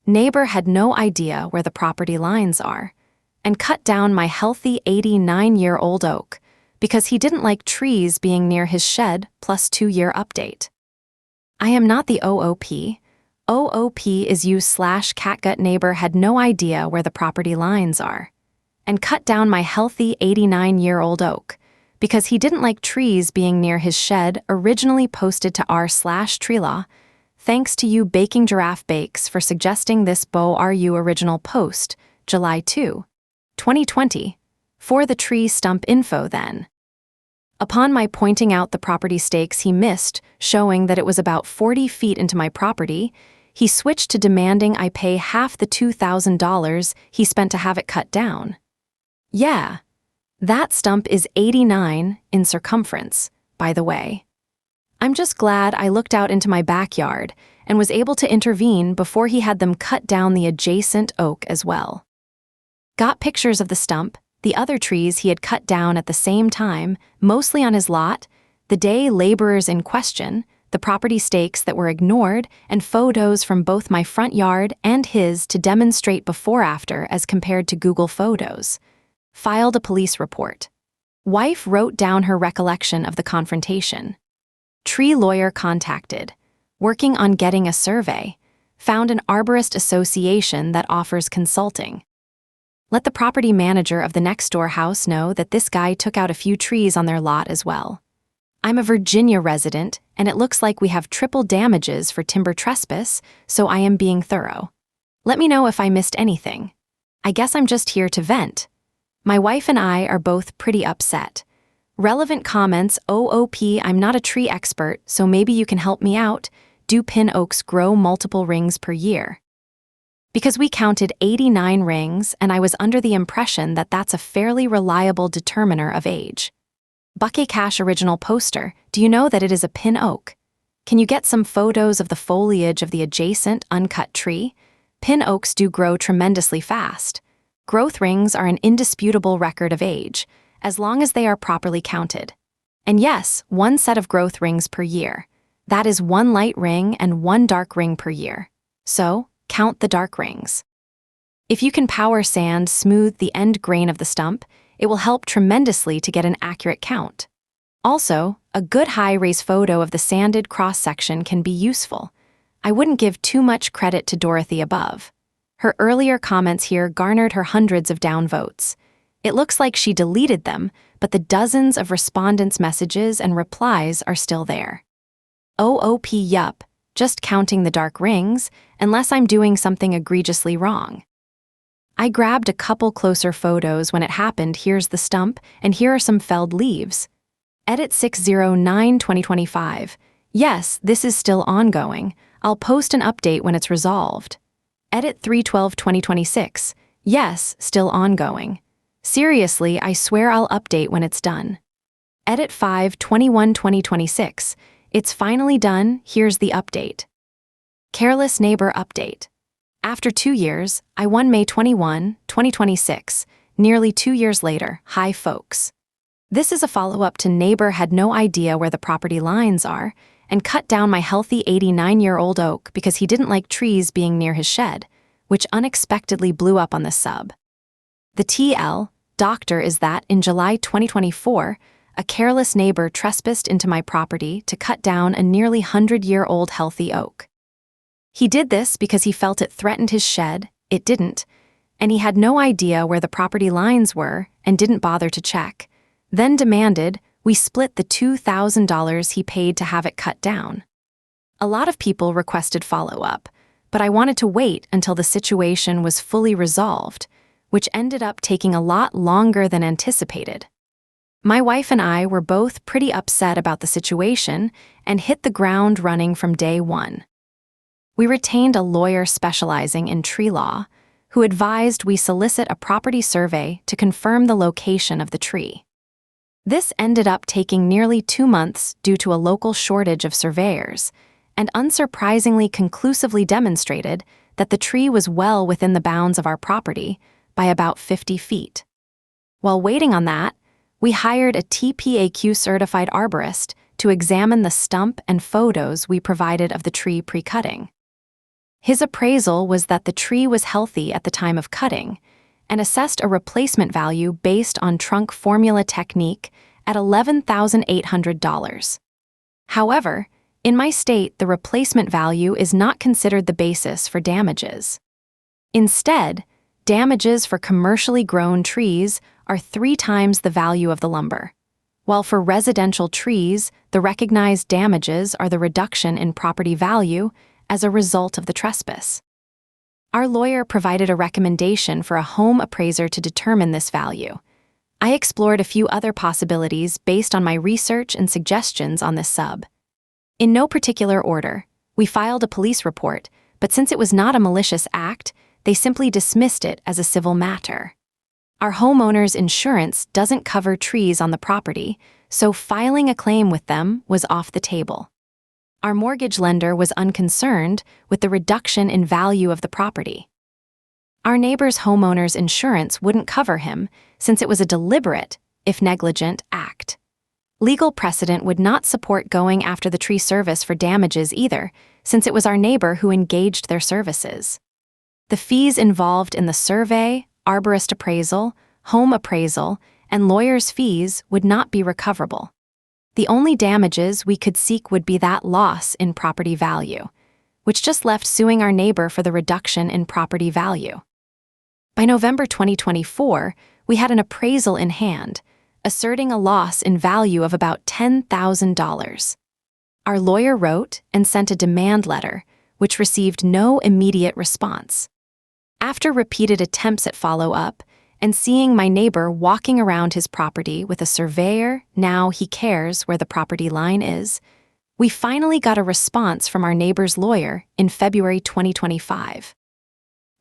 Neighbor had no idea where the property lines are and cut down my healthy 89-year-old oak because he didn't like trees being near his shed plus 2-year update. I am not the OOP. OOP is you/catgut. Neighbor had no idea where the property lines are and cut down my healthy 89-year-old oak because he didn't like trees being near his shed. Originally posted to r/treelaw. Thanks to you Baking Giraffe Bakes for suggesting this BORU original post, July 2, 2020, for the tree stump info then. Upon my pointing out the property stakes he missed, showing that it was about 40 feet into my property, he switched to demanding I pay half the $2,000 he spent to have it cut down. Yeah, that stump is 89 in circumference, by the way. I'm just glad I looked out into my backyard and was able to intervene before he had them cut down the adjacent oak as well. Got pictures of the stump, the other trees he had cut down at the same time, mostly on his lot, the day laborers in question, the property stakes that were ignored, and photos from both my front yard and his to demonstrate before-after as compared to Google Photos. Filed a police report. Wife wrote down her recollection of the confrontation. Tree lawyer contacted. Working on getting a survey. Found an arborist association that offers consulting. Let the property manager of the next-door house know that this guy took out a few trees on their lot as well. I'm a Virginia resident, and it looks like we have triple damages for timber trespass, so I am being thorough. Let me know if I missed anything. I guess I'm just here to vent. My wife and I are both pretty upset. Relevant comments. OOP. I'm not a tree expert, so maybe you can help me out. Do pin oaks grow multiple rings per year? Because we counted 89 rings, and I was under the impression that that's a fairly reliable determiner of age. Bucket Cash original poster. Do you know that it is a pin oak? Can you get some photos of the foliage of the adjacent uncut tree? Pin oaks do grow tremendously fast. Growth rings are an indisputable record of age, as long as they are properly counted. And yes, one set of growth rings per year. That is one light ring and one dark ring per year. So, count the dark rings. If you can power sand smooth the end grain of the stump, it will help tremendously to get an accurate count. Also, a good high-res photo of the sanded cross-section can be useful. I wouldn't give too much credit to Dorothy above. Her earlier comments here garnered her hundreds of downvotes. It looks like she deleted them, but the dozens of respondents' messages and replies are still there. OOP. Yup, just counting the dark rings, unless I'm doing something egregiously wrong. I grabbed a couple closer photos when it happened. Here's the stump, and here are some felled leaves. Edit 6/09/2025. Yes, this is still ongoing. I'll post an update when it's resolved. Edit 3/12/2026. Yes, still ongoing. Seriously, I swear I'll update when it's done. Edit 5/21/2026. It's finally done, here's the update. Careless neighbor update. After 2 years, I won May 21, 2026, nearly 2 years later. Hi folks. This is a follow-up to neighbor had no idea where the property lines are and cut down my healthy 89-year-old oak because he didn't like trees being near his shed, which unexpectedly blew up on the sub. The TL, doctor, is that in July 2024, a careless neighbor trespassed into my property to cut down a nearly 100-year-old healthy oak. He did this because he felt it threatened his shed, it didn't, and he had no idea where the property lines were and didn't bother to check, then demanded we split the $2,000 he paid to have it cut down. A lot of people requested follow-up, but I wanted to wait until the situation was fully resolved, which ended up taking a lot longer than anticipated. My wife and I were both pretty upset about the situation and hit the ground running from day one. We retained a lawyer specializing in tree law who advised we solicit a property survey to confirm the location of the tree. This ended up taking nearly 2 months due to a local shortage of surveyors, and unsurprisingly conclusively demonstrated that the tree was well within the bounds of our property by about 50 feet. While waiting on that, we hired a TPAQ-certified arborist to examine the stump and photos we provided of the tree pre-cutting. His appraisal was that the tree was healthy at the time of cutting and assessed a replacement value based on trunk formula technique at $11,800. However, in my state, the replacement value is not considered the basis for damages. Instead, damages for commercially grown trees are 3 times the value of the lumber, while for residential trees, the recognized damages are the reduction in property value as a result of the trespass. Our lawyer provided a recommendation for a home appraiser to determine this value. I explored a few other possibilities based on my research and suggestions on this sub. In no particular order, we filed a police report, but since it was not a malicious act, they simply dismissed it as a civil matter. Our homeowner's insurance doesn't cover trees on the property, so filing a claim with them was off the table. Our mortgage lender was unconcerned with the reduction in value of the property. Our neighbor's homeowner's insurance wouldn't cover him since it was a deliberate, if negligent, act. Legal precedent would not support going after the tree service for damages either, since it was our neighbor who engaged their services. The fees involved in the survey, arborist appraisal, home appraisal, and lawyer's fees would not be recoverable. The only damages we could seek would be that loss in property value, which just left suing our neighbor for the reduction in property value. By November 2024, we had an appraisal in hand, asserting a loss in value of about $10,000. Our lawyer wrote and sent a demand letter, which received no immediate response. After repeated attempts at follow-up, and seeing my neighbor walking around his property with a surveyor, now he cares where the property line is, we finally got a response from our neighbor's lawyer in February 2025.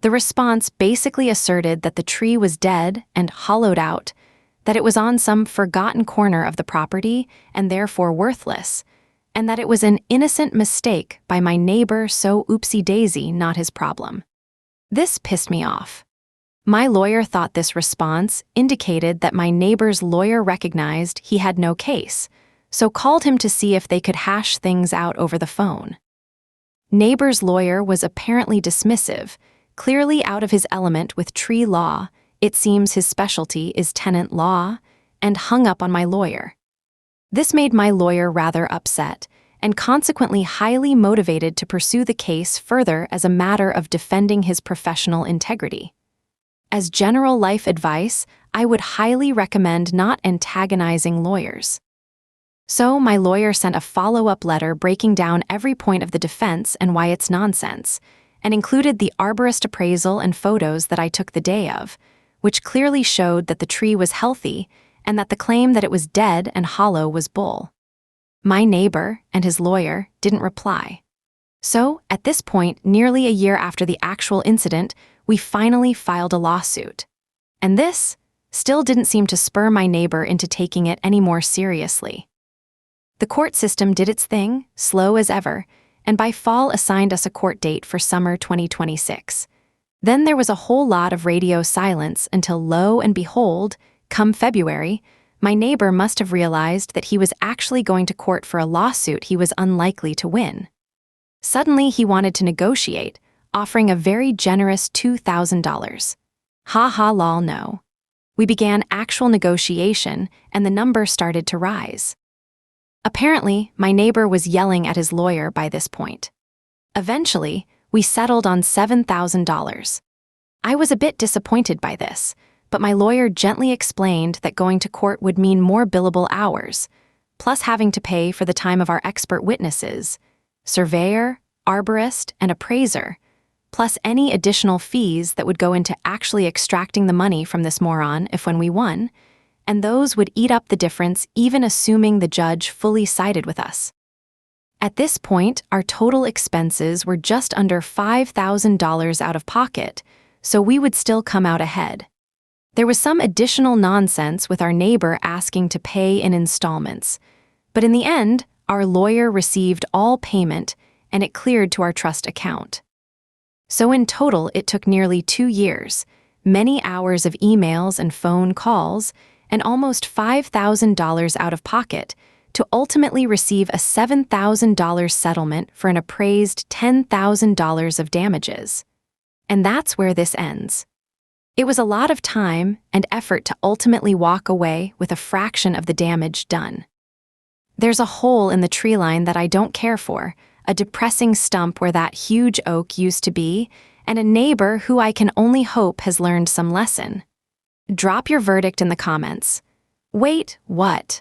The response basically asserted that the tree was dead and hollowed out, that it was on some forgotten corner of the property and therefore worthless, and that it was an innocent mistake by my neighbor, so oopsie-daisy, not his problem. This pissed me off. My lawyer thought this response indicated that my neighbor's lawyer recognized he had no case, so called him to see if they could hash things out over the phone. Neighbor's lawyer was apparently dismissive, clearly out of his element with tree law. It seems his specialty is tenant law, and hung up on my lawyer. This made my lawyer rather upset, and consequently highly motivated to pursue the case further as a matter of defending his professional integrity. As general life advice, I would highly recommend not antagonizing lawyers. So my lawyer sent a follow-up letter breaking down every point of the defense and why it's nonsense, and included the arborist appraisal and photos that I took the day of, which clearly showed that the tree was healthy and that the claim that it was dead and hollow was bull. My neighbor and his lawyer didn't reply. So, at this point, nearly a year after the actual incident, we finally filed a lawsuit. And this still didn't seem to spur my neighbor into taking it any more seriously. The court system did its thing, slow as ever, and by fall assigned us a court date for summer 2026. Then there was a whole lot of radio silence until, lo and behold, come February, my neighbor must have realized that he was actually going to court for a lawsuit he was unlikely to win. Suddenly he wanted to negotiate, offering a very generous $2,000. Ha ha lol no. We began actual negotiation and the number started to rise. Apparently, my neighbor was yelling at his lawyer by this point. Eventually, we settled on $7,000. I was a bit disappointed by this, but my lawyer gently explained that going to court would mean more billable hours, plus having to pay for the time of our expert witnesses, surveyor, arborist, and appraiser, plus any additional fees that would go into actually extracting the money from this moron if when we won, and those would eat up the difference even assuming the judge fully sided with us. At this point, our total expenses were just under $5,000 out of pocket, so we would still come out ahead. There was some additional nonsense with our neighbor asking to pay in installments, but in the end, our lawyer received all payment and it cleared to our trust account. So in total, it took nearly 2 years, many hours of emails and phone calls, and almost $5,000 out of pocket to ultimately receive a $7,000 settlement for an appraised $10,000 of damages. And that's where this ends. It was a lot of time and effort to ultimately walk away with a fraction of the damage done. There's a hole in the tree line that I don't care for, a depressing stump where that huge oak used to be, and a neighbor who I can only hope has learned some lesson. Drop your verdict in the comments. Wait, what?